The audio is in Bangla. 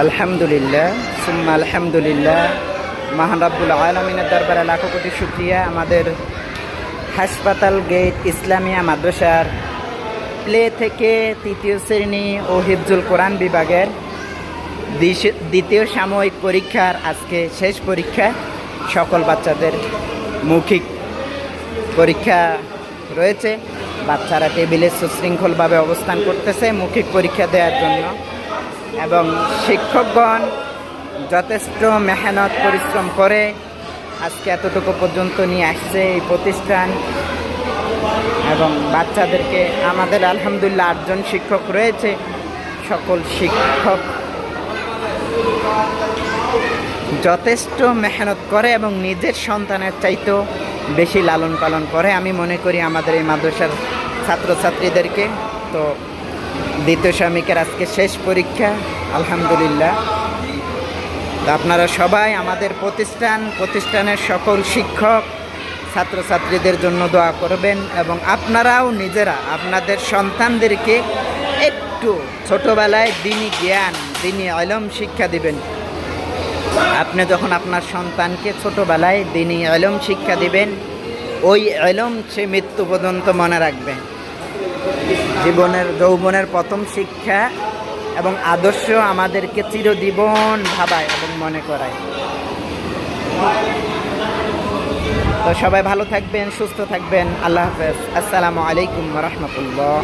আলহামদুলিল্লাহ সুম্মা আলহামদুলিল্লাহ। মহান রাব্বুল আলামিনের দরবারে লাখো কোটি শুকরিয়া। আমাদের হাসপাতাল গেট ইসলামিয়া মাদ্রাসার প্লে থেকে তৃতীয় শ্রেণী ও হিফজুল কোরআন বিভাগের দ্বিতীয় সাময়িক পরীক্ষার আজকে শেষ পরীক্ষা। সকল বাচ্চাদের মৌখিক পরীক্ষা রয়েছে। বাচ্চারা টেবিলে সুশৃঙ্খলভাবে অবস্থান করতেছে মৌখিক পরীক্ষা দেওয়ার জন্য, এবং শিক্ষকগণ যথেষ্ট মেহনত পরিশ্রম করে আজকে এতটুকু পর্যন্ত নিয়ে আসছে এই প্রতিষ্ঠান। এবং বাচ্চাদেরকে আমাদের আলহামদুলিল্লাহ 8 জন শিক্ষক রয়েছে। সকল শিক্ষক যথেষ্ট মেহনত করে এবং নিজের সন্তানের চাইতেও বেশি লালন পালন করে আমি মনে করি আমাদের এই মাদ্রাসার ছাত্রছাত্রীদেরকে। তো দ্বিতীয় সাময়িকের আজকে শেষ পরীক্ষা আলহামদুলিল্লাহ। তো আপনারা সবাই আমাদের প্রতিষ্ঠানের সকল শিক্ষক ছাত্রছাত্রীদের জন্য দোয়া করবেন, এবং আপনারাও নিজেরা আপনাদের সন্তানদেরকে একটু ছোটোবেলায় দিনী জ্ঞান দিনী ইলম শিক্ষা দিবেন। আপনি যখন আপনার সন্তানকে ছোটোবেলায় দিনী ইলম শিক্ষা দিবেন, ওই ইলম সে মৃত্যু পর্যন্ত মনে রাখবে। যৌবনের প্রথম শিক্ষা এবং আদর্শ আমাদেরকে চিরজীবন ভাবায় এবং মনে করায়। তো সবাই ভালো থাকবেন, সুস্থ থাকবেন। আল্লাহ হাফেজ। আসসালামু আলাইকুম ওয়া রাহমাতুল্লাহ।